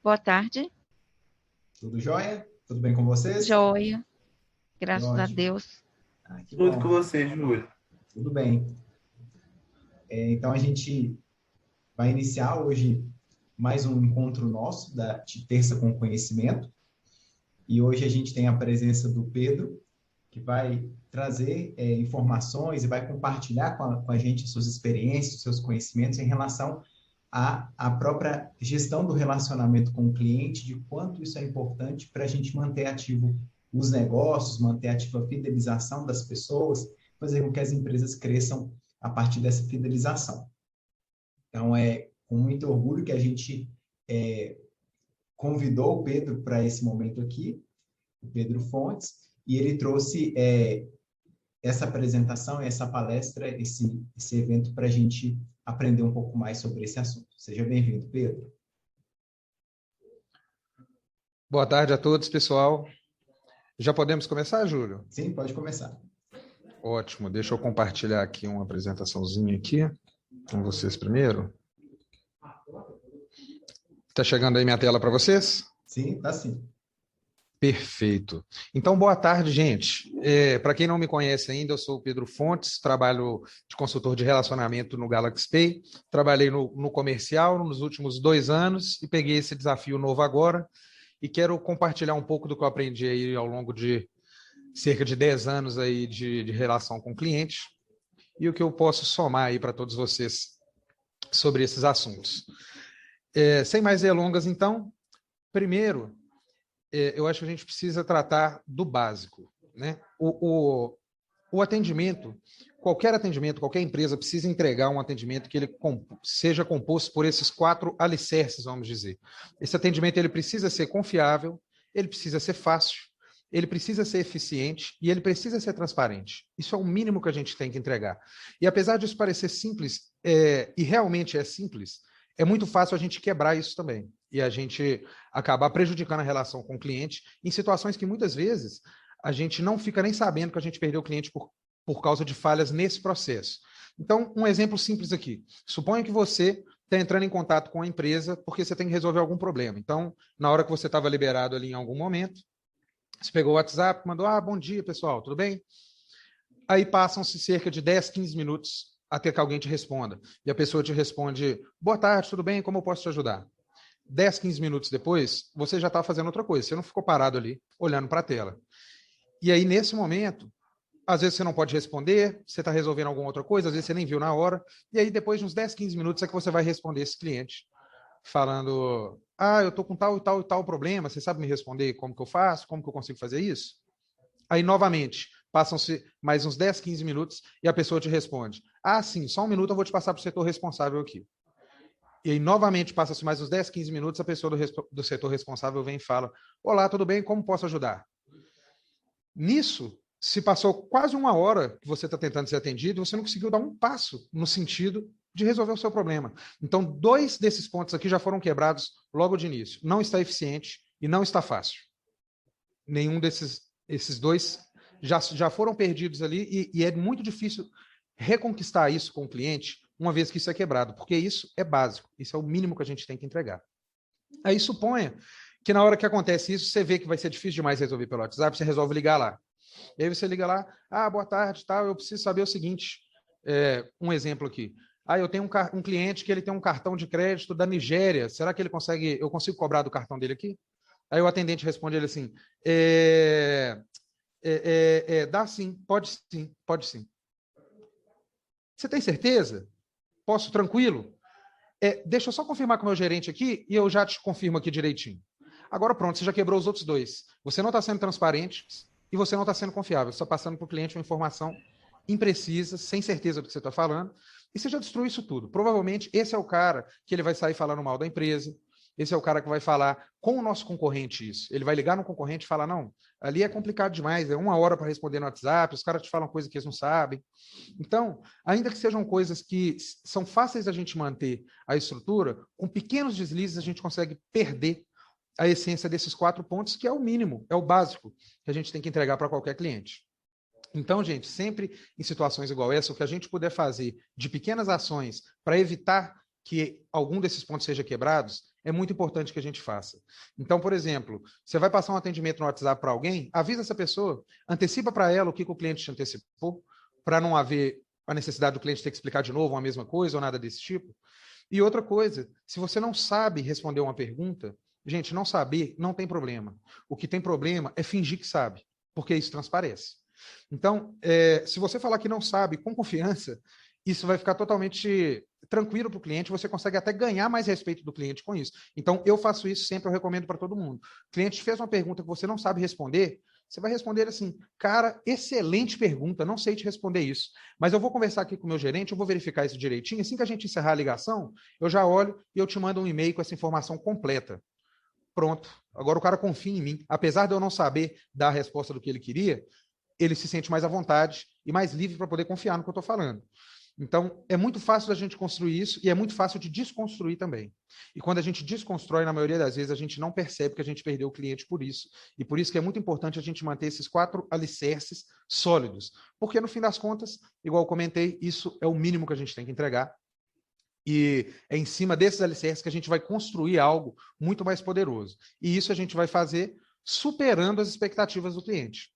Boa tarde, Tudo jóia? Tudo bem com vocês? joia, Que graças a ótimo. Deus. Que Tudo com bom. você, Júlio. Tudo bem. Então a gente vai iniciar hoje mais um encontro nosso de Terça com Conhecimento. E hoje a gente tem a presença do Pedro, que vai trazer informações e vai compartilhar com a gente suas experiências, seus conhecimentos em relação à própria gestão do relacionamento com o cliente, de quanto isso é importante para a gente manter ativo os negócios, manter ativa a fidelização das pessoas, fazer com que as empresas cresçam a partir dessa fidelização. Então, é com muito orgulho que a gente convidou o Pedro para esse momento aqui, o Pedro Fontes, e ele trouxe essa apresentação, essa palestra, esse evento para a gente aprender um pouco mais sobre esse assunto. Seja bem-vindo, Pedro. Boa tarde a todos, pessoal. Já podemos começar, Júlio? Sim, pode começar. Ótimo. Deixa eu compartilhar aqui uma apresentaçãozinha aqui com vocês primeiro. Está chegando aí minha tela para vocês? Sim, tá sim. Perfeito. Então, boa tarde, gente. Para quem não me conhece ainda, eu sou o Pedro Fontes, trabalho de consultor de relacionamento no Galaxy Pay, trabalhei no comercial nos últimos 2 anos e peguei esse desafio novo agora e quero compartilhar um pouco do que eu aprendi aí ao longo de cerca de 10 anos aí de relação com clientes e o que eu posso somar aí para todos vocês sobre esses assuntos. Sem mais delongas, então, primeiro, eu acho que a gente precisa tratar do básico, né? O atendimento, qualquer empresa precisa entregar um atendimento que ele seja composto por esses 4 alicerces, vamos dizer. Esse atendimento ele precisa ser confiável, ele precisa ser fácil, ele precisa ser eficiente e ele precisa ser transparente. Isso é o mínimo que a gente tem que entregar. E apesar disso parecer simples, e realmente é simples, é muito fácil a gente quebrar isso também. E a gente acabar prejudicando a relação com o cliente em situações que muitas vezes a gente não fica nem sabendo que a gente perdeu o cliente por causa de falhas nesse processo. Então, um exemplo simples aqui. Suponha que você está entrando em contato com a empresa porque você tem que resolver algum problema. Então, na hora que você estava liberado ali em algum momento, você pegou o WhatsApp, mandou, bom dia, pessoal, tudo bem? Aí passam-se cerca de 10, 15 minutos até que alguém te responda. E a pessoa te responde, boa tarde, tudo bem? Como eu posso te ajudar? 10, 15 minutos depois, você já está fazendo outra coisa. Você não ficou parado ali, olhando para a tela. E aí, nesse momento, às vezes você não pode responder, você está resolvendo alguma outra coisa, às vezes você nem viu na hora. E aí, depois de uns 10, 15 minutos, é que você vai responder esse cliente, falando, eu estou com tal e tal e tal problema, você sabe me responder como que eu faço, como que eu consigo fazer isso? Aí, novamente, passam-se mais uns 10, 15 minutos e a pessoa te responde, sim, só um minuto, eu vou te passar para o setor responsável aqui. E aí, novamente, passa-se mais uns 10, 15 minutos, a pessoa do setor responsável vem e fala, olá, tudo bem? Como posso ajudar? Nisso, se passou quase 1 hora que você está tentando ser atendido, você não conseguiu dar um passo no sentido de resolver o seu problema. Então, 2 desses pontos aqui já foram quebrados logo de início. Não está eficiente e não está fácil. Nenhum esses 2 já foram perdidos ali e é muito difícil reconquistar isso com o cliente uma vez que isso é quebrado, porque isso é básico, isso é o mínimo que a gente tem que entregar. Aí suponha que na hora que acontece isso, você vê que vai ser difícil demais resolver pelo WhatsApp, você resolve ligar lá. E aí você liga lá, boa tarde, tal, eu preciso saber o seguinte, um exemplo aqui. Eu tenho um cliente que ele tem um cartão de crédito da Nigéria, será que eu consigo cobrar do cartão dele aqui? Aí o atendente responde ele assim, dá sim, pode sim, pode sim. Você tem certeza? Posso tranquilo? Deixa eu só confirmar com o meu gerente aqui e eu já te confirmo aqui direitinho. Agora pronto, você já quebrou os outros 2. Você não está sendo transparente e você não está sendo confiável. Você está passando para o cliente uma informação imprecisa, sem certeza do que você está falando, e você já destruiu isso tudo. Provavelmente esse é o cara que ele vai sair falando mal da empresa, esse é o cara que vai falar com o nosso concorrente isso. Ele vai ligar no concorrente e falar, não, ali é complicado demais, é 1 hora para responder no WhatsApp, os caras te falam coisas que eles não sabem. Então, ainda que sejam coisas que são fáceis da gente manter a estrutura, com pequenos deslizes a gente consegue perder a essência desses 4 pontos, que é o mínimo, é o básico que a gente tem que entregar para qualquer cliente. Então, gente, sempre em situações igual essa, o que a gente puder fazer de pequenas ações para evitar que algum desses pontos seja quebrados, é muito importante que a gente faça. Então, por exemplo, você vai passar um atendimento no WhatsApp para alguém, avisa essa pessoa, antecipa para ela o que o cliente te antecipou, para não haver a necessidade do cliente ter que explicar de novo a mesma coisa ou nada desse tipo. E outra coisa, se você não sabe responder uma pergunta, gente, não saber não tem problema. O que tem problema é fingir que sabe, porque isso transparece. Então, se você falar que não sabe com confiança, isso vai ficar totalmente tranquilo para o cliente, você consegue até ganhar mais respeito do cliente com isso. Então, eu faço isso sempre, eu recomendo para todo mundo. O cliente fez uma pergunta que você não sabe responder, você vai responder assim, cara, excelente pergunta, não sei te responder isso, mas eu vou conversar aqui com o meu gerente, eu vou verificar isso direitinho, assim que a gente encerrar a ligação, eu já olho e eu te mando um e-mail com essa informação completa. Pronto. Agora o cara confia em mim. Apesar de eu não saber dar a resposta do que ele queria, ele se sente mais à vontade e mais livre para poder confiar no que eu estou falando. Então, é muito fácil da gente construir isso e é muito fácil de desconstruir também. E quando a gente desconstrói, na maioria das vezes, a gente não percebe que a gente perdeu o cliente por isso. E por isso que é muito importante a gente manter esses 4 alicerces sólidos. Porque, no fim das contas, igual eu comentei, isso é o mínimo que a gente tem que entregar. E é em cima desses alicerces que a gente vai construir algo muito mais poderoso. E isso a gente vai fazer superando as expectativas do cliente.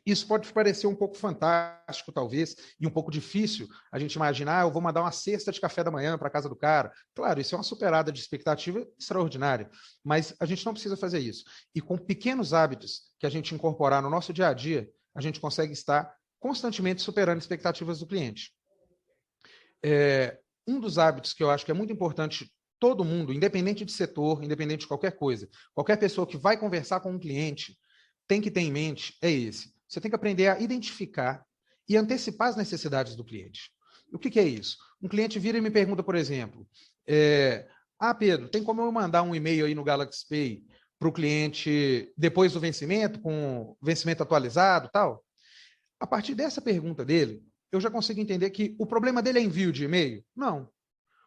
Isso pode parecer um pouco fantástico, talvez, e um pouco difícil a gente imaginar, eu vou mandar uma cesta de café da manhã para a casa do cara. Claro, isso é uma superada de expectativa extraordinária, mas a gente não precisa fazer isso. E com pequenos hábitos que a gente incorporar no nosso dia a dia, a gente consegue estar constantemente superando expectativas do cliente. Um dos hábitos que eu acho que é muito importante todo mundo, independente de setor, independente de qualquer coisa, qualquer pessoa que vai conversar com um cliente tem que ter em mente é esse. Você tem que aprender a identificar e antecipar as necessidades do cliente. O que é isso? Um cliente vira e me pergunta, por exemplo, Pedro, tem como eu mandar um e-mail aí no Galaxy Pay para o cliente depois do vencimento, com vencimento atualizado e tal? A partir dessa pergunta dele, eu já consigo entender que o problema dele é envio de e-mail? Não.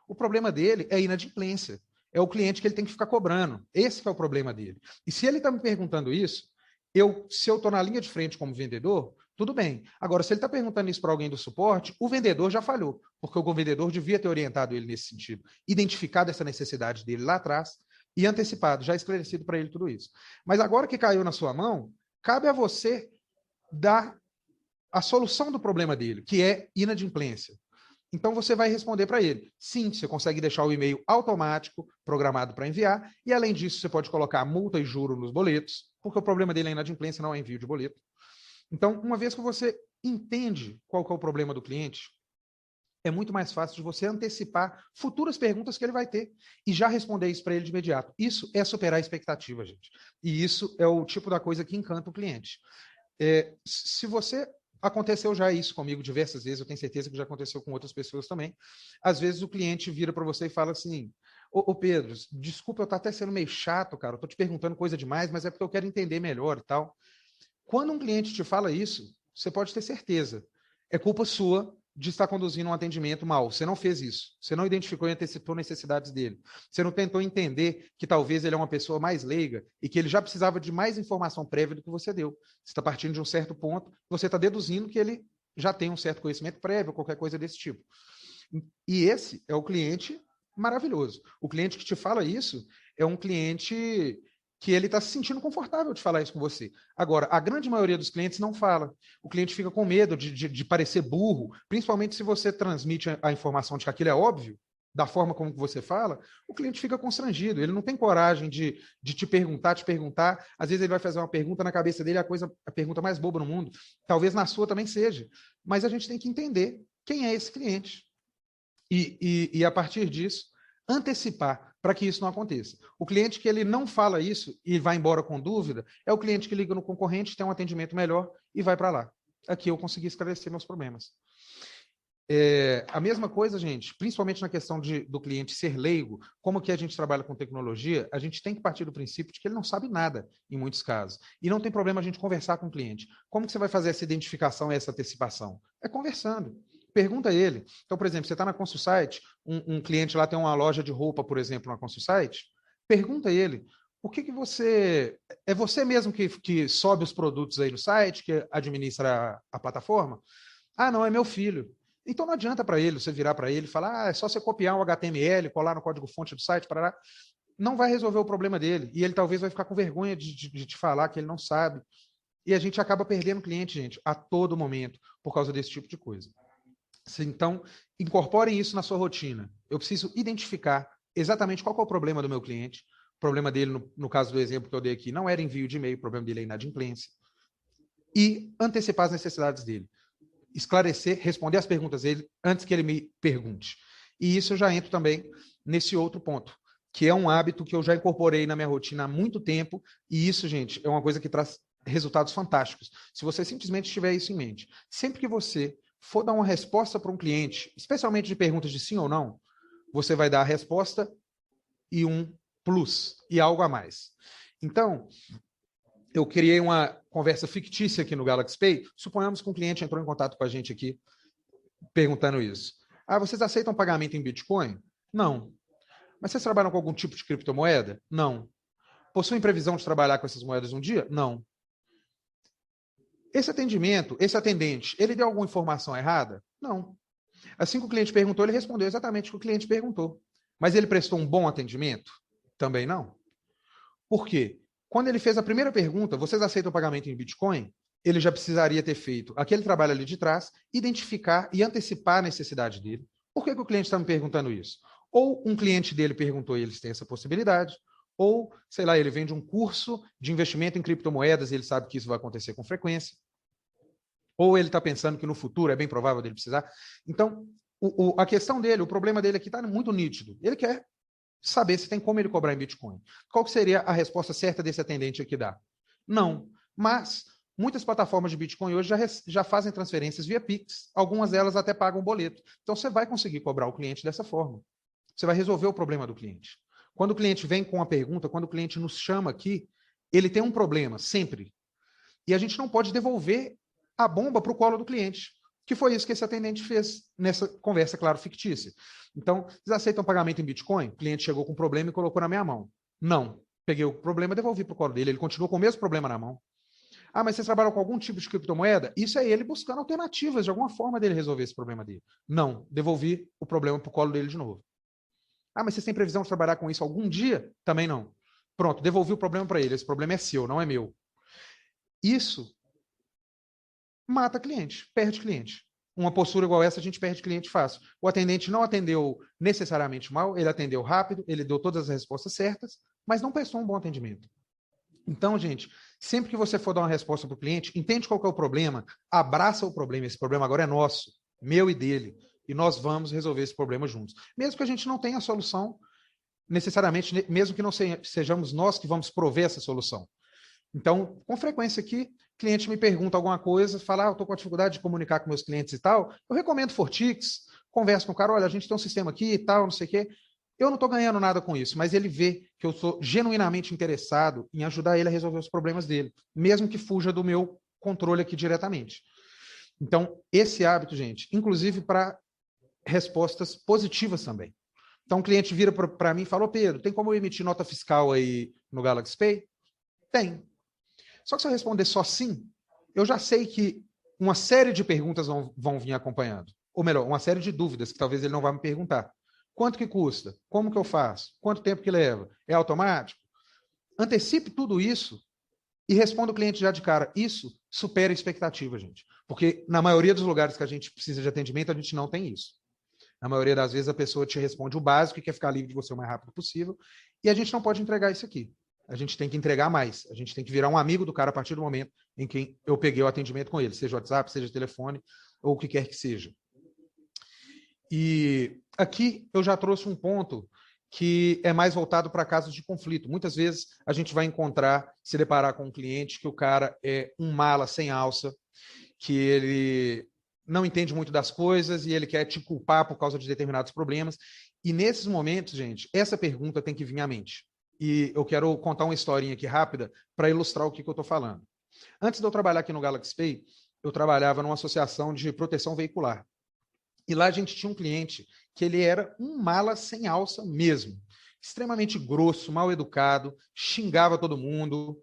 O problema dele é inadimplência. É o cliente que ele tem que ficar cobrando. Esse que é o problema dele. E se ele está me perguntando isso, se eu estou na linha de frente como vendedor, tudo bem. Agora, se ele está perguntando isso para alguém do suporte, o vendedor já falhou, porque o vendedor devia ter orientado ele nesse sentido, identificado essa necessidade dele lá atrás e antecipado, já esclarecido para ele tudo isso. Mas agora que caiu na sua mão, cabe a você dar a solução do problema dele, que é inadimplência. Então, você vai responder para ele. Sim, você consegue deixar o e-mail automático, programado para enviar, e além disso, você pode colocar multa e juro nos boletos, porque o problema dele é inadimplência, não é envio de boleto. Então, uma vez que você entende qual que é o problema do cliente, é muito mais fácil de você antecipar futuras perguntas que ele vai ter e já responder isso para ele de imediato. Isso é superar a expectativa, gente. E isso é o tipo da coisa que encanta o cliente. Se você... Aconteceu já isso comigo diversas vezes, eu tenho certeza que já aconteceu com outras pessoas também. Às vezes o cliente vira para você e fala assim, ô Pedro, desculpa eu estar até sendo meio chato, cara, eu estou te perguntando coisa demais, mas é porque eu quero entender melhor e tal. Quando um cliente te fala isso, você pode ter certeza, é culpa sua de estar conduzindo um atendimento mal. Você não fez isso. Você não identificou e antecipou necessidades dele. Você não tentou entender que talvez ele é uma pessoa mais leiga e que ele já precisava de mais informação prévia do que você deu. Você está partindo de um certo ponto, você está deduzindo que ele já tem um certo conhecimento prévio, qualquer coisa desse tipo. E esse é o cliente maravilhoso. O cliente que te fala isso é um cliente que ele está se sentindo confortável de falar isso com você. Agora, a grande maioria dos clientes não fala. O cliente fica com medo de parecer burro, principalmente se você transmite a informação de que aquilo é óbvio, da forma como você fala, o cliente fica constrangido, ele não tem coragem de te perguntar, às vezes ele vai fazer uma pergunta na cabeça dele, a pergunta mais boba no mundo, talvez na sua também seja, mas a gente tem que entender quem é esse cliente. E a partir disso, antecipar para que isso não aconteça. O cliente que ele não fala isso e vai embora com dúvida é o cliente que liga no concorrente, tem um atendimento melhor e vai para lá. Aqui eu consegui esclarecer meus problemas. A mesma coisa, gente, principalmente na questão do cliente ser leigo, como que a gente trabalha com tecnologia, a gente tem que partir do princípio de que ele não sabe nada, em muitos casos. E não tem problema a gente conversar com o cliente. Como que você vai fazer essa identificação e essa antecipação? É conversando. Pergunta a ele. Então, por exemplo, você está na ConsulSite, um cliente lá tem uma loja de roupa, por exemplo, na ConsulSite, pergunta a ele, o que você... É você mesmo que sobe os produtos aí no site, que administra a plataforma? Ah, não, é meu filho. Então não adianta para ele, você virar para ele e falar, é só você copiar um HTML, colar no código-fonte do site, parará. não vai resolver o problema dele. E ele talvez vai ficar com vergonha de te falar que ele não sabe. E a gente acaba perdendo cliente, gente, a todo momento, por causa desse tipo de coisa. Então, incorporem isso na sua rotina. Eu preciso identificar exatamente qual que é o problema do meu cliente. O problema dele, no caso do exemplo que eu dei aqui, não era envio de e-mail, o problema dele é inadimplência. E antecipar as necessidades dele. Esclarecer, responder as perguntas dele antes que ele me pergunte. E isso eu já entro também nesse outro ponto, que é um hábito que eu já incorporei na minha rotina há muito tempo, e isso, gente, é uma coisa que traz resultados fantásticos. Se você simplesmente tiver isso em mente, sempre que você for dar uma resposta para um cliente, especialmente de perguntas de sim ou não, você vai dar a resposta e um plus, e algo a mais. Então, eu criei uma conversa fictícia aqui no Galaxy Pay. Suponhamos que um cliente entrou em contato com a gente aqui, perguntando isso. Ah, vocês aceitam pagamento em Bitcoin? Não. Mas vocês trabalham com algum tipo de criptomoeda? Não. Possuem previsão de trabalhar com essas moedas um dia? Não. Esse atendente, ele deu alguma informação errada? Não. Assim que o cliente perguntou, ele respondeu exatamente o que o cliente perguntou. Mas ele prestou um bom atendimento? Também não. Por quê? Quando ele fez a primeira pergunta, vocês aceitam o pagamento em Bitcoin? Ele já precisaria ter feito aquele trabalho ali de trás, identificar e antecipar a necessidade dele. Por que o cliente está me perguntando isso? Ou um cliente dele perguntou e eles têm essa possibilidade, ou, sei lá, ele vende um curso de investimento em criptomoedas e ele sabe que isso vai acontecer com frequência. Ou ele está pensando que no futuro é bem provável dele precisar. Então, a questão dele, o problema dele aqui está muito nítido. Ele quer saber se tem como ele cobrar em Bitcoin. Qual que seria a resposta certa desse atendente aqui dar? Não. Mas muitas plataformas de Bitcoin hoje já fazem transferências via Pix. Algumas delas até pagam boleto. Então, você vai conseguir cobrar o cliente dessa forma. Você vai resolver o problema do cliente. Quando o cliente vem com uma pergunta, quando o cliente nos chama aqui, ele tem um problema, sempre. E a gente não pode devolver a bomba para o colo do cliente, que foi isso que esse atendente fez nessa conversa, claro, fictícia. Então, vocês aceitam pagamento em Bitcoin? O cliente chegou com um problema e colocou na minha mão. Não. Peguei o problema e devolvi para o colo dele. Ele continuou com o mesmo problema na mão. Ah, mas vocês trabalham com algum tipo de criptomoeda? Isso é ele buscando alternativas, de alguma forma dele resolver esse problema dele. Não. Devolvi o problema para o colo dele de novo. Ah, mas vocês têm previsão de trabalhar com isso algum dia? Também não. Pronto, devolvi o problema para ele. Esse problema é seu, não é meu. Isso mata cliente, perde cliente. Uma postura igual essa, a gente perde cliente fácil. O atendente não atendeu necessariamente mal, ele atendeu rápido, ele deu todas as respostas certas, mas não prestou um bom atendimento. Então, gente, sempre que você for dar uma resposta para o cliente, entende qual que é o problema, abraça o problema. Esse problema agora é nosso, meu e dele, e nós vamos resolver esse problema juntos. Mesmo que a gente não tenha a solução, necessariamente, mesmo que não sejamos nós que vamos prover essa solução. Então, com frequência aqui, cliente me pergunta alguma coisa, fala, eu estou com dificuldade de comunicar com meus clientes e tal, eu recomendo Fortix, converso com o cara, olha, a gente tem um sistema aqui e tal, não sei o quê. Eu não estou ganhando nada com isso, mas ele vê que eu sou genuinamente interessado em ajudar ele a resolver os problemas dele, mesmo que fuja do meu controle aqui diretamente. Então, esse hábito, gente, inclusive para respostas positivas também. Então, o cliente vira para mim e fala, Pedro, tem como eu emitir nota fiscal aí no Galaxy Pay? Tem. Só que se eu responder só sim, eu já sei que uma série de perguntas vão vir acompanhando. Ou melhor, uma série de dúvidas que talvez ele não vá me perguntar. Quanto que custa? Como que eu faço? Quanto tempo que leva? É automático? Antecipe tudo isso e responda o cliente já de cara. Isso supera a expectativa, gente. Porque na maioria dos lugares que a gente precisa de atendimento, a gente não tem isso. Na maioria das vezes a pessoa te responde o básico e quer ficar livre de você o mais rápido possível. E a gente não pode entregar isso aqui. A gente tem que entregar mais. A gente tem que virar um amigo do cara a partir do momento em que eu peguei o atendimento com ele, seja WhatsApp, seja telefone, ou o que quer que seja. E aqui eu já trouxe um ponto que é mais voltado para casos de conflito. Muitas vezes a gente vai se deparar com um cliente que o cara é um mala sem alça, que ele não entende muito das coisas e ele quer te culpar por causa de determinados problemas. E nesses momentos, gente, essa pergunta tem que vir à mente. E eu quero contar uma historinha aqui rápida para ilustrar o que eu estou falando. Antes de eu trabalhar aqui no Galaxy Pay, eu trabalhava numa associação de proteção veicular. E lá a gente tinha um cliente que ele era um mala sem alça mesmo. Extremamente grosso, mal educado, xingava todo mundo.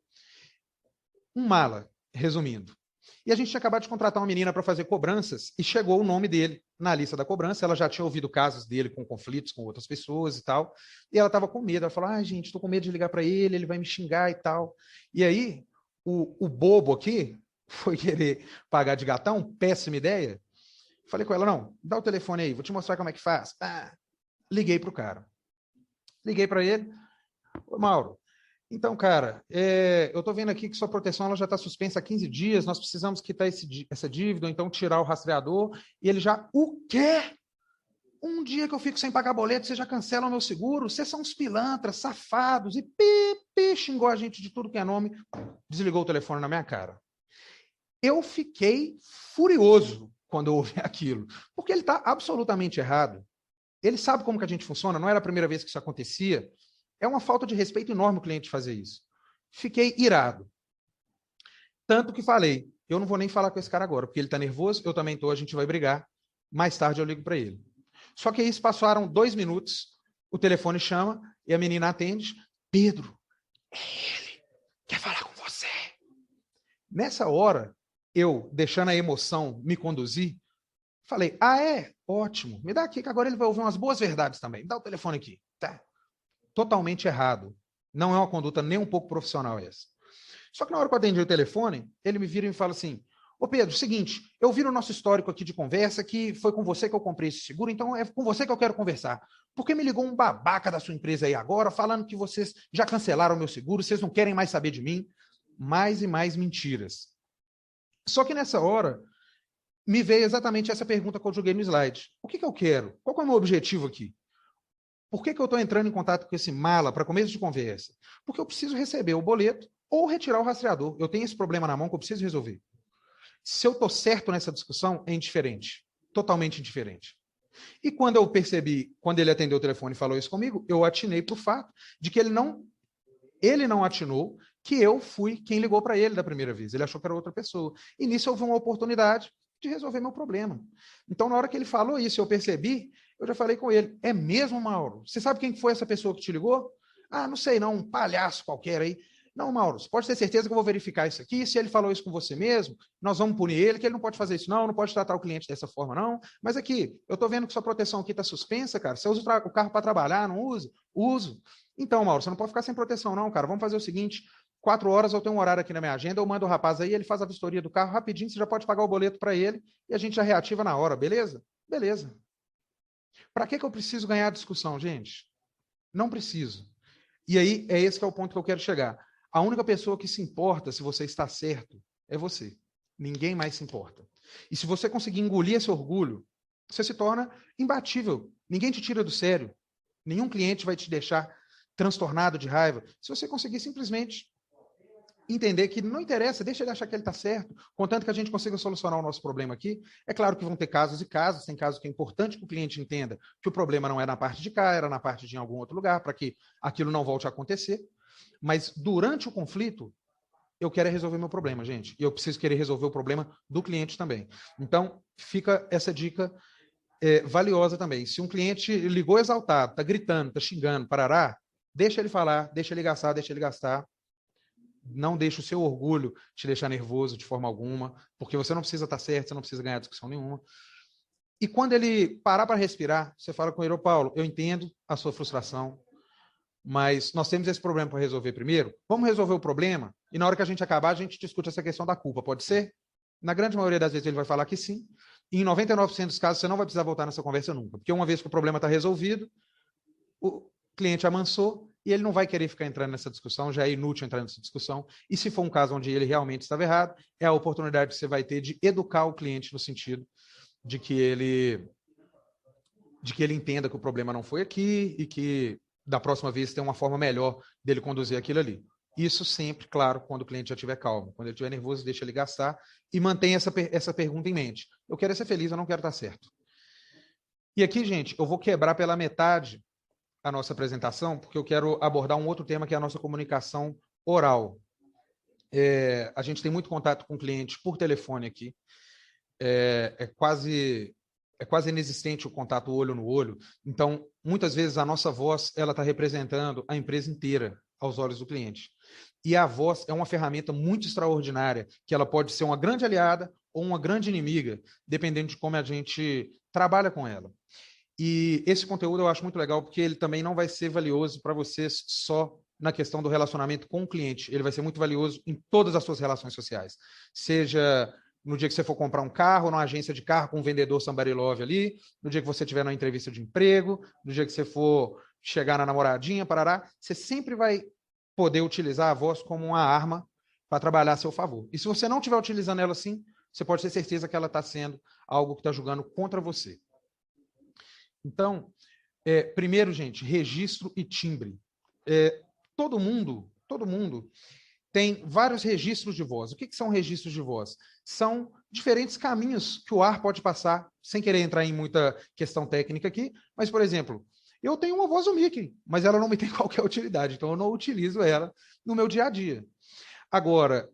Um mala, resumindo. E a gente tinha acabado de contratar uma menina para fazer cobranças e chegou o nome dele na lista da cobrança, ela já tinha ouvido casos dele com conflitos com outras pessoas e tal, e ela estava com medo, ela falou, gente, estou com medo de ligar para ele vai me xingar e tal. E aí, o bobo aqui foi querer pagar de gatão, péssima ideia. Falei com ela, não, dá o telefone aí, vou te mostrar como é que faz. Liguei para o cara. Liguei para ele, ô, Mauro, então, cara, eu estou vendo aqui que sua proteção ela já está suspensa há 15 dias, nós precisamos quitar essa dívida, ou então tirar o rastreador, e ele já, o quê? Um dia que eu fico sem pagar boleto, você já cancela o meu seguro? Vocês são uns pilantras, safados, e xingou a gente de tudo que é nome, desligou o telefone na minha cara. Eu fiquei furioso quando eu ouvi aquilo, porque ele está absolutamente errado. Ele sabe como que a gente funciona, não era a primeira vez que isso acontecia. É uma falta de respeito enorme o cliente fazer isso. Fiquei irado. Tanto que falei, eu não vou nem falar com esse cara agora, porque ele está nervoso, eu também estou, a gente vai brigar. Mais tarde eu ligo para ele. Só que isso passaram 2 minutos, o telefone chama e a menina atende. Pedro, é ele, quer falar com você. Nessa hora, eu, deixando a emoção me conduzir, falei, é? Ótimo, me dá aqui que agora ele vai ouvir umas boas verdades também. Me dá o telefone aqui. Tá. Totalmente errado. Não é uma conduta nem um pouco profissional essa. Só que na hora que eu atendi o telefone, ele me vira e me fala assim, ô Pedro, seguinte, eu vi no nosso histórico aqui de conversa que foi com você que eu comprei esse seguro, então é com você que eu quero conversar. Porque me ligou um babaca da sua empresa aí agora, falando que vocês já cancelaram o meu seguro, vocês não querem mais saber de mim. Mais e mais mentiras. Só que nessa hora, me veio exatamente essa pergunta que eu joguei no slide. O que eu quero? Qual é o meu objetivo aqui? Por que eu estou entrando em contato com esse mala para começo de conversa? Porque eu preciso receber o boleto ou retirar o rastreador. Eu tenho esse problema na mão que eu preciso resolver. Se eu estou certo nessa discussão, é indiferente. Totalmente indiferente. E quando eu percebi, quando ele atendeu o telefone e falou isso comigo, eu atinei para o fato de que ele não atinou que eu fui quem ligou para ele da primeira vez. Ele achou que era outra pessoa. E nisso houve uma oportunidade de resolver meu problema. Então, na hora que ele falou isso, eu percebi, eu já falei com ele, é mesmo, Mauro? Você sabe quem foi essa pessoa que te ligou? Não sei não, um palhaço qualquer aí. Não, Mauro, você pode ter certeza que eu vou verificar isso aqui, se ele falou isso com você mesmo, nós vamos punir ele, que ele não pode fazer isso não pode tratar o cliente dessa forma não, mas aqui, eu estou vendo que sua proteção aqui está suspensa, cara, você usa o carro para trabalhar, não usa? Uso. Então, Mauro, você não pode ficar sem proteção não, cara, vamos fazer o seguinte, 4 horas eu tenho um horário aqui na minha agenda, eu mando o rapaz aí, ele faz a vistoria do carro rapidinho, você já pode pagar o boleto para ele e a gente já reativa na hora, beleza? Beleza. Para que eu preciso ganhar a discussão, gente? Não preciso. E aí, é esse que é o ponto que eu quero chegar. A única pessoa que se importa se você está certo é você. Ninguém mais se importa. E se você conseguir engolir esse orgulho, você se torna imbatível. Ninguém te tira do sério. Nenhum cliente vai te deixar transtornado de raiva. Se você conseguir simplesmente entender que não interessa, deixa ele achar que ele está certo, contanto que a gente consiga solucionar o nosso problema aqui. É claro que vão ter casos e casos, tem casos que é importante que o cliente entenda que o problema não é na parte de cá, era na parte de algum outro lugar, para que aquilo não volte a acontecer. Mas durante o conflito, eu quero resolver meu problema, gente. E eu preciso querer resolver o problema do cliente também. Então, fica essa dica valiosa também. Se um cliente ligou exaltado, está gritando, está xingando, parará, deixa ele falar, deixa ele gastar. Não deixa o seu orgulho te deixar nervoso de forma alguma, porque você não precisa estar certo, você não precisa ganhar discussão nenhuma. E quando ele parar para respirar, você fala com ele, ô Paulo, eu entendo a sua frustração, mas nós temos esse problema para resolver primeiro. Vamos resolver o problema e na hora que a gente acabar, a gente discute essa questão da culpa. Pode ser? Na grande maioria das vezes ele vai falar que sim. E em 99% dos casos você não vai precisar voltar nessa conversa nunca. Porque uma vez que o problema está resolvido, o cliente amansou e ele não vai querer ficar entrando nessa discussão, já é inútil entrar nessa discussão. E se for um caso onde ele realmente estava errado, é a oportunidade que você vai ter de educar o cliente no sentido de que ele entenda que o problema não foi aqui e que da próxima vez tem uma forma melhor dele conduzir aquilo ali. Isso sempre, claro, quando o cliente já estiver calmo. Quando ele estiver nervoso, deixa ele gastar e mantém essa pergunta em mente. Eu quero ser feliz, eu não quero estar certo. E aqui, gente, eu vou quebrar pela metade a nossa apresentação, porque eu quero abordar um outro tema que é a nossa comunicação oral. A gente tem muito contato com o cliente por telefone aqui. É quase inexistente o contato olho no olho. Então, muitas vezes a nossa voz ela está representando a empresa inteira aos olhos do cliente. E a voz é uma ferramenta muito extraordinária, que ela pode ser uma grande aliada ou uma grande inimiga, dependendo de como a gente trabalha com ela. E esse conteúdo eu acho muito legal, porque ele também não vai ser valioso para vocês só na questão do relacionamento com o cliente. Ele vai ser muito valioso em todas as suas relações sociais. Seja no dia que você for comprar um carro, numa agência de carro com um vendedor somebody love ali, no dia que você estiver numa entrevista de emprego, no dia que você for chegar na namoradinha, parará, você sempre vai poder utilizar a voz como uma arma para trabalhar a seu favor. E se você não estiver utilizando ela assim, você pode ter certeza que ela está sendo algo que está jogando contra você. Então, primeiro, gente, registro e timbre. Todo mundo tem vários registros de voz. O que são registros de voz? São diferentes caminhos que o ar pode passar, sem querer entrar em muita questão técnica aqui, mas, por exemplo, eu tenho uma voz do Mickey, mas ela não me tem qualquer utilidade, então eu não utilizo ela no meu dia a dia. Agora,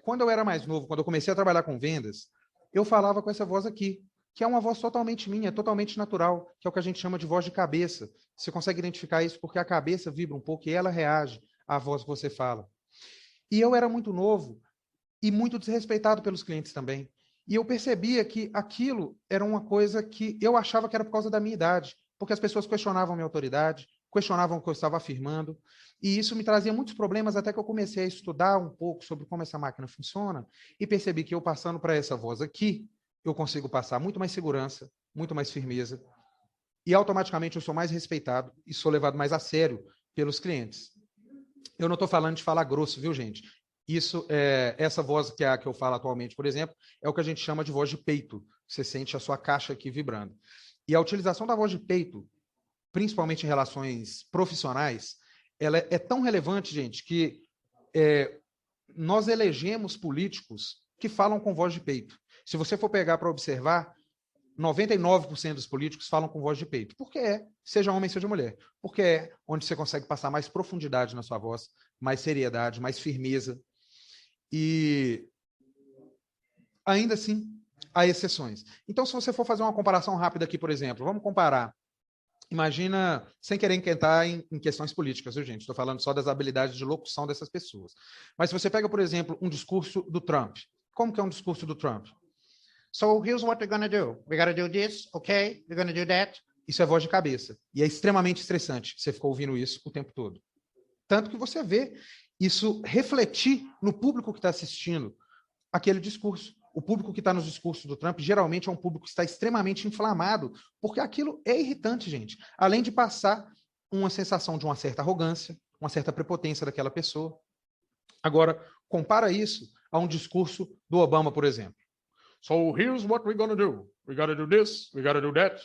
quando eu era mais novo, quando eu comecei a trabalhar com vendas, eu falava com essa voz aqui, que é uma voz totalmente minha, totalmente natural, que é o que a gente chama de voz de cabeça. Você consegue identificar isso porque a cabeça vibra um pouco e ela reage à voz que você fala. E eu era muito novo e muito desrespeitado pelos clientes também. E eu percebia que aquilo era uma coisa que eu achava que era por causa da minha idade, porque as pessoas questionavam minha autoridade, questionavam o que eu estava afirmando, e isso me trazia muitos problemas até que eu comecei a estudar um pouco sobre como essa máquina funciona e percebi que eu passando para essa voz aqui, eu consigo passar muito mais segurança, muito mais firmeza, e automaticamente eu sou mais respeitado e sou levado mais a sério pelos clientes. Eu não estou falando de falar grosso, viu, gente? Essa voz que eu falo atualmente, por exemplo, é o que a gente chama de voz de peito. Você sente a sua caixa aqui vibrando. E a utilização da voz de peito, principalmente em relações profissionais, ela é tão relevante, gente, que nós elegemos políticos que falam com voz de peito. Se você for pegar para observar, 99% dos políticos falam com voz de peito. Porque seja homem, seja mulher. Porque é onde você consegue passar mais profundidade na sua voz, mais seriedade, mais firmeza. E ainda assim, há exceções. Então, se você for fazer uma comparação rápida aqui, por exemplo, vamos comparar. Imagina, sem querer entrar em questões políticas, viu, gente? Estou falando só das habilidades de locução dessas pessoas. Mas se você pega, por exemplo, um discurso do Trump. Como que é um discurso do Trump? So, here's what we're going to do. We're going to do this, okay? We're going to do that. Isso é voz de cabeça. E é extremamente estressante. Você ficou ouvindo isso o tempo todo. Tanto que você vê isso refletir no público que está assistindo aquele discurso. O público que está nos discursos do Trump geralmente é um público que está extremamente inflamado, porque aquilo é irritante, gente. Além de passar uma sensação de uma certa arrogância, uma certa prepotência daquela pessoa. Agora, compara isso a um discurso do Obama, por exemplo. So, here's what we're gonna do. We gotta do this, we gotta do that.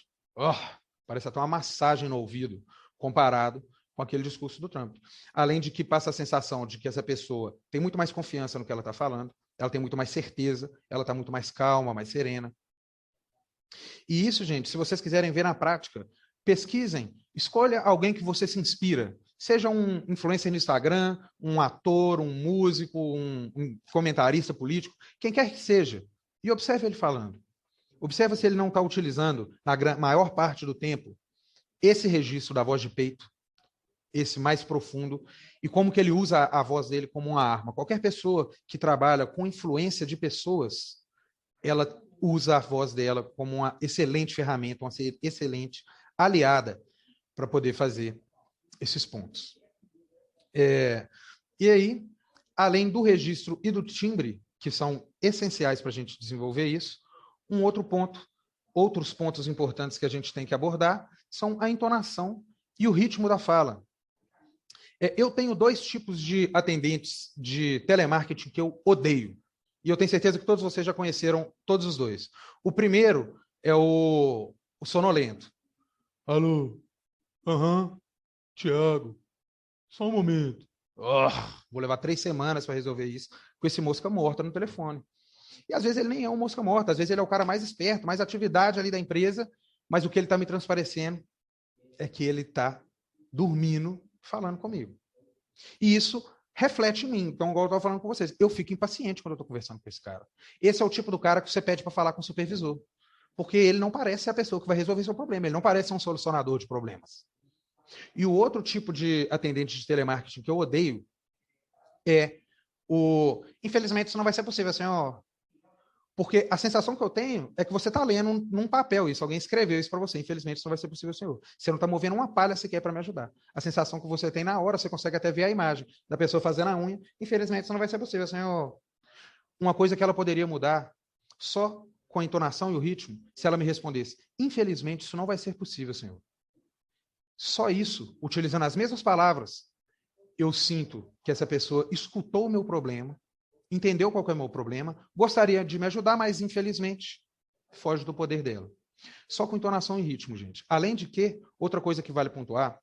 Parece até uma massagem no ouvido, comparado com aquele discurso do Trump. Além de que passa a sensação de que essa pessoa tem muito mais confiança no que ela está falando, ela tem muito mais certeza, ela está muito mais calma, mais serena. E isso, gente, se vocês quiserem ver na prática, pesquisem, escolha alguém que você se inspira. Seja um influencer no Instagram, um ator, um músico, um comentarista político, quem quer que seja. E observe ele falando. Observe se ele não está utilizando, na maior parte do tempo, esse registro da voz de peito, esse mais profundo, e como que ele usa a voz dele como uma arma. Qualquer pessoa que trabalha com influência de pessoas, ela usa a voz dela como uma excelente ferramenta, uma excelente aliada para poder fazer esses pontos. E aí, além do registro e do timbre, que são essenciais para a gente desenvolver isso, outros pontos importantes que a gente tem que abordar são a entonação e o ritmo da fala. Eu tenho 2 tipos de atendentes de telemarketing que eu odeio. E eu tenho certeza que todos vocês já conheceram todos os 2. O primeiro é o sonolento. Alô? Tiago. Só um momento. Vou levar 3 semanas para resolver isso com esse mosca morta no telefone. E às vezes ele nem é um mosca morta, às vezes ele é o cara mais esperto, mais atividade ali da empresa, mas o que ele está me transparecendo é que ele está dormindo falando comigo. E isso reflete em mim. Então, igual eu estava falando com vocês, eu fico impaciente quando eu estou conversando com esse cara. Esse é o tipo do cara que você pede para falar com o supervisor. Porque ele não parece ser a pessoa que vai resolver seu problema, ele não parece ser um solucionador de problemas. E o outro tipo de atendente de telemarketing que eu odeio é infelizmente isso não vai ser possível, senhor. Porque a sensação que eu tenho é que você está lendo num papel isso, alguém escreveu isso para você. Infelizmente, isso não vai ser possível, senhor. Você não está movendo uma palha sequer para me ajudar. A sensação que você tem na hora, você consegue até ver a imagem da pessoa fazendo a unha. Infelizmente, isso não vai ser possível, senhor. Uma coisa que ela poderia mudar só com a entonação e o ritmo, se ela me respondesse, infelizmente, isso não vai ser possível, senhor. Só isso, utilizando as mesmas palavras, eu sinto que essa pessoa escutou o meu problema, entendeu qual que é o meu problema, gostaria de me ajudar, mas infelizmente foge do poder dela. Só com entonação e ritmo, gente. Além de que, outra coisa que vale pontuar,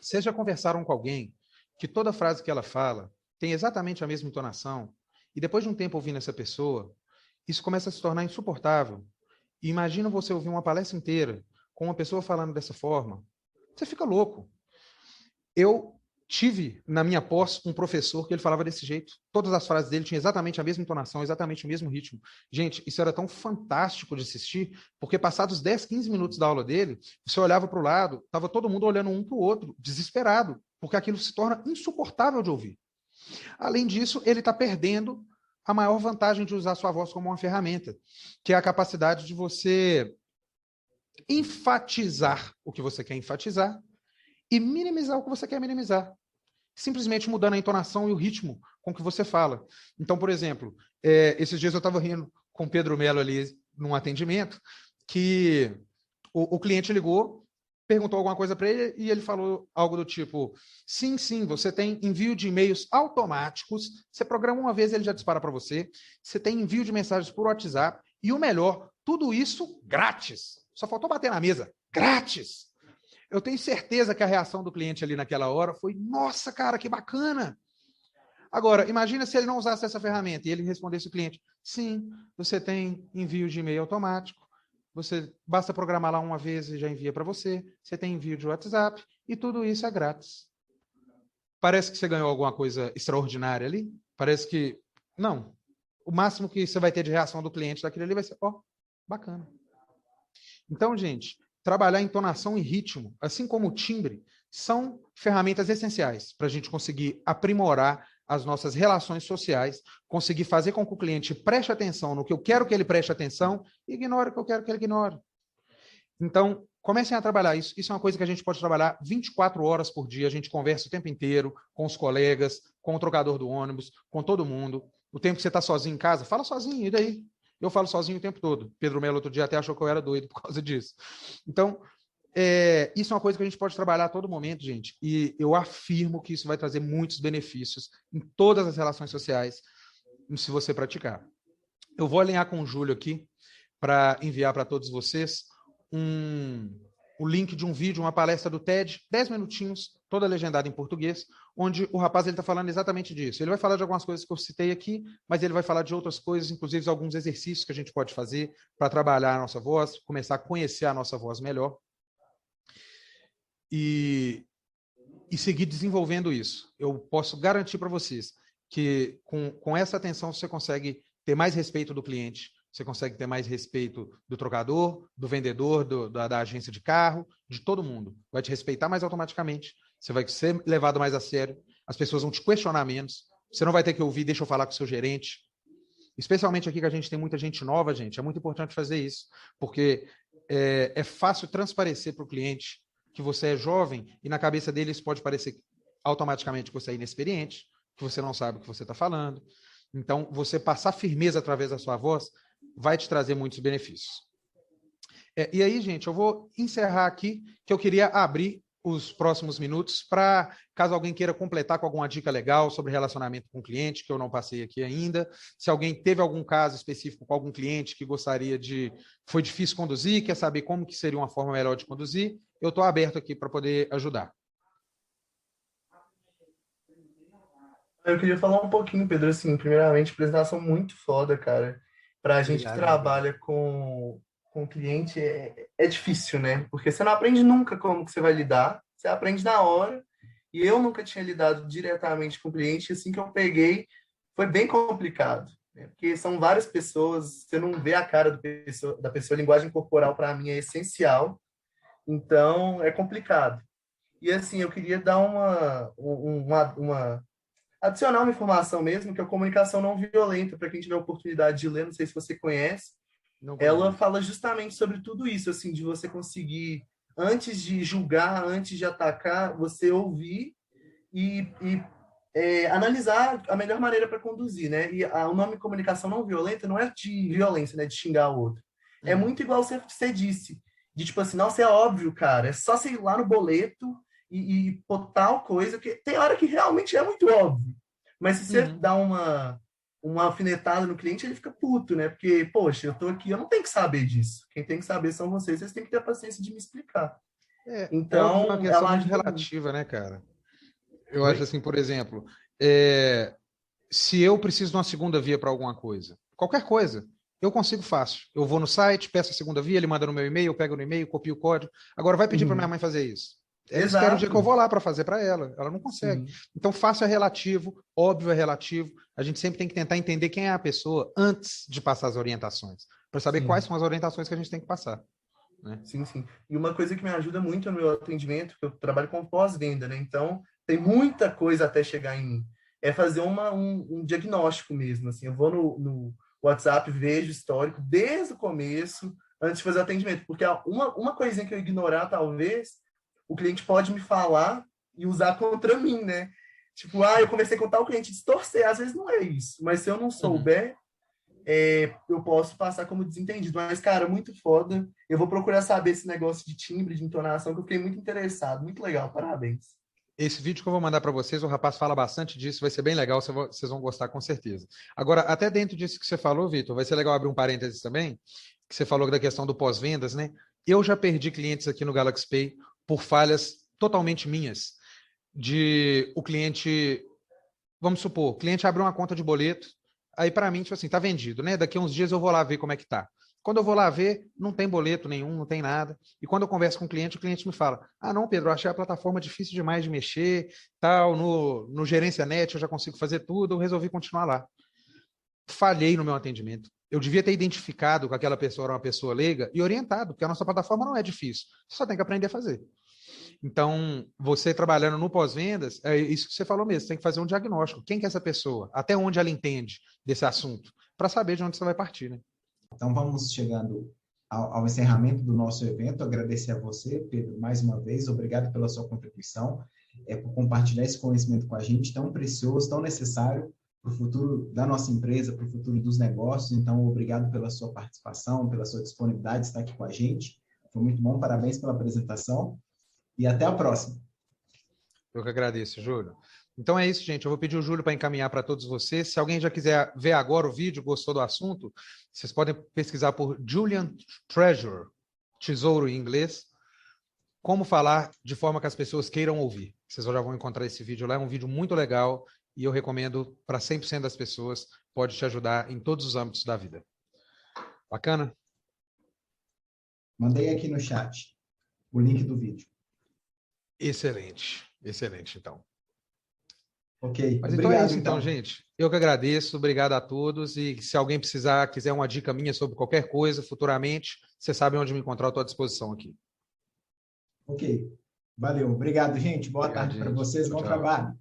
vocês já conversaram com alguém que toda frase que ela fala tem exatamente a mesma entonação, e depois de um tempo ouvindo essa pessoa, isso começa a se tornar insuportável. E imagina você ouvir uma palestra inteira com uma pessoa falando dessa forma, você fica louco. Eu tive na minha pós um professor que ele falava desse jeito. Todas as frases dele tinham exatamente a mesma entonação, exatamente o mesmo ritmo. Gente, isso era tão fantástico de assistir, porque passados 10, 15 minutos da aula dele, você olhava para o lado, estava todo mundo olhando um para o outro, desesperado, porque aquilo se torna insuportável de ouvir. Além disso, ele está perdendo a maior vantagem de usar sua voz como uma ferramenta, que é a capacidade de você enfatizar o que você quer enfatizar e minimizar o que você quer minimizar. Simplesmente mudando a entonação e o ritmo com que você fala. Então, por exemplo, esses dias eu estava rindo com o Pedro Melo ali num atendimento, que o cliente ligou, perguntou alguma coisa para ele e ele falou algo do tipo, sim, você tem envio de e-mails automáticos, você programa uma vez e ele já dispara para você, você tem envio de mensagens por WhatsApp e o melhor, tudo isso grátis. Só faltou bater na mesa. Grátis! Eu tenho certeza que a reação do cliente ali naquela hora foi, nossa, cara, que bacana. Agora, imagina se ele não usasse essa ferramenta e ele respondesse o cliente, sim, você tem envio de e-mail automático, você basta programar lá uma vez e já envia para você, você tem envio de WhatsApp e tudo isso é grátis. Parece que você ganhou alguma coisa extraordinária ali? Parece que, não. O máximo que você vai ter de reação do cliente daquele ali vai ser, ó, bacana. Então, gente, trabalhar entonação e ritmo, assim como o timbre, são ferramentas essenciais para a gente conseguir aprimorar as nossas relações sociais, conseguir fazer com que o cliente preste atenção no que eu quero que ele preste atenção e ignore o que eu quero que ele ignore. Então, comecem a trabalhar isso. Isso é uma coisa que a gente pode trabalhar 24 horas por dia. A gente conversa o tempo inteiro com os colegas, com o trocador do ônibus, com todo mundo. O tempo que você está sozinho em casa, fala sozinho, e daí? Eu falo sozinho o tempo todo. Pedro Melo outro dia até achou que eu era doido por causa disso. Então, isso é uma coisa que a gente pode trabalhar a todo momento, gente. E eu afirmo que isso vai trazer muitos benefícios em todas as relações sociais, se você praticar. Eu vou alinhar com o Júlio aqui para enviar para todos vocês o link de um vídeo, uma palestra do TED, 10 minutinhos, toda legendada em português, onde o rapaz está falando exatamente disso. Ele vai falar de algumas coisas que eu citei aqui, mas ele vai falar de outras coisas, inclusive alguns exercícios que a gente pode fazer para trabalhar a nossa voz, começar a conhecer a nossa voz melhor e seguir desenvolvendo isso. Eu posso garantir para vocês que com essa atenção você consegue ter mais respeito do cliente, você consegue ter mais respeito do trocador, do vendedor, da agência de carro, de todo mundo. Vai te respeitar mais automaticamente, você vai ser levado mais a sério, as pessoas vão te questionar menos, você não vai ter que ouvir, deixa eu falar com o seu gerente. Especialmente aqui que a gente tem muita gente nova, gente, é muito importante fazer isso, porque é fácil transparecer para o cliente que você é jovem e na cabeça dele isso pode parecer automaticamente que você é inexperiente, que você não sabe o que você está falando. Então, você passar firmeza através da sua voz vai te trazer muitos benefícios. E aí, gente, eu vou encerrar aqui, que eu queria abrir os próximos minutos para, caso alguém queira completar com alguma dica legal sobre relacionamento com o cliente, que eu não passei aqui ainda. Se alguém teve algum caso específico com algum cliente que gostaria foi difícil conduzir, quer saber como que seria uma forma melhor de conduzir, eu estou aberto aqui para poder ajudar. Eu queria falar um pouquinho, Pedro, assim, primeiramente, apresentação muito foda, cara. Pra gente que trabalha com cliente é difícil, né? Porque você não aprende nunca como que você vai lidar, você aprende na hora. E eu nunca tinha lidado diretamente com cliente, assim que eu peguei, foi bem complicado, né? Porque são várias pessoas, você não vê a cara da pessoa, a linguagem corporal para mim é essencial, então é complicado. E assim, eu queria dar uma adicionar uma informação mesmo, que é a comunicação não violenta, para quem tiver oportunidade de ler, não sei se você conhece, Não ela conheço. fala justamente sobre tudo isso, assim, de você conseguir, antes de julgar, antes de atacar, você ouvir e analisar a melhor maneira para conduzir, né? E o nome comunicação não violenta não é de violência, né? De xingar o outro. É Uhum. muito igual você disse, de tipo assim, nossa, é óbvio, cara, é só você ir lá no boleto e pôr tal coisa, que tem hora que realmente é muito óbvio. Mas se você Uhum. dá uma alfinetada no cliente, ele fica puto, né? Porque, poxa, eu tô aqui, eu não tenho que saber disso. Quem tem que saber são vocês têm que ter a paciência de me explicar. É, óbvio, é uma Então, questão ela muito ajuda muito. relativa, né, cara? Eu acho Oi? assim, por exemplo, é, se eu preciso de uma segunda via para alguma coisa, qualquer coisa, eu consigo fácil. Eu vou no site, peço a segunda via, ele manda no meu e-mail, eu pego no e-mail, copio o código. Agora vai pedir para minha Uhum. mãe fazer isso. Ela espera o dia que eu Exato. vou lá para fazer para ela. Ela não consegue. Sim, Então, fácil é relativo, óbvio é relativo. A gente sempre tem que tentar entender quem é a pessoa antes de passar as orientações, para saber quais sim. são as orientações que a gente tem que passar, né? Sim, sim. E uma coisa que me ajuda muito no meu atendimento, que eu trabalho com pós-venda, né? Então, tem muita coisa até chegar em mim. É fazer um diagnóstico mesmo, assim. Eu vou no WhatsApp, vejo o histórico desde o começo, antes de fazer o atendimento. Porque uma coisinha que eu ignorar, talvez, o cliente pode me falar e usar contra mim, né? Tipo, eu conversei com tal cliente, distorcer. Às vezes não é isso. Mas se eu não Uhum. souber, eu posso passar como desentendido. Mas, cara, muito foda. Eu vou procurar saber esse negócio de timbre, de entonação, que eu fiquei muito interessado. Muito legal, parabéns. Esse vídeo que eu vou mandar para vocês, o rapaz fala bastante disso, vai ser bem legal, vocês vão gostar com certeza. Agora, até dentro disso que você falou, Vitor, vai ser legal abrir um parênteses também, que você falou da questão do pós-vendas, né? Eu já perdi clientes aqui no Galaxy Pay por falhas totalmente minhas, de o cliente, vamos supor, o cliente abriu uma conta de boleto, aí para mim, tipo assim, tá vendido, né? Daqui a uns dias eu vou lá ver como é que tá. Quando eu vou lá ver, não tem boleto nenhum, não tem nada. E quando eu converso com o cliente me fala: ah, não, Pedro, eu achei a plataforma difícil demais de mexer, tal, no Gerência Net eu já consigo fazer tudo, eu resolvi continuar lá. Falhei no meu atendimento. Eu devia ter identificado que aquela pessoa era uma pessoa leiga e orientado, porque a nossa plataforma não é difícil. Você só tem que aprender a fazer. Então, você trabalhando no pós-vendas, é isso que você falou mesmo, você tem que fazer um diagnóstico. Quem que é essa pessoa? Até onde ela entende desse assunto? Para saber de onde você vai partir, né? Então, vamos chegando ao encerramento do nosso evento. Agradecer a você, Pedro, mais uma vez. Obrigado pela sua contribuição, por compartilhar esse conhecimento com a gente, tão precioso, tão necessário para o futuro da nossa empresa, para o futuro dos negócios. Então, obrigado pela sua participação, pela sua disponibilidade de estar aqui com a gente. Foi muito bom, parabéns pela apresentação e até a próxima. Eu que agradeço, Júlio. Então é isso, gente. Eu vou pedir o Júlio para encaminhar para todos vocês. Se alguém já quiser ver agora o vídeo, gostou do assunto, vocês podem pesquisar por Julian Treasure, tesouro em inglês, como falar de forma que as pessoas queiram ouvir. Vocês já vão encontrar esse vídeo lá. É um vídeo muito legal e eu recomendo para 100% das pessoas. Pode te ajudar em todos os âmbitos da vida. Bacana? Mandei aqui no chat o link do vídeo. Excelente. Excelente, então. Ok, Mas então é obrigado isso, então, então. gente. Eu que agradeço, obrigado a todos. E se alguém precisar, quiser uma dica minha sobre qualquer coisa futuramente, vocês sabem onde me encontrar, eu estou à disposição aqui. Ok, valeu. Obrigado, gente. Boa Obrigado, tarde para gente. vocês. Tchau, Bom tchau. trabalho.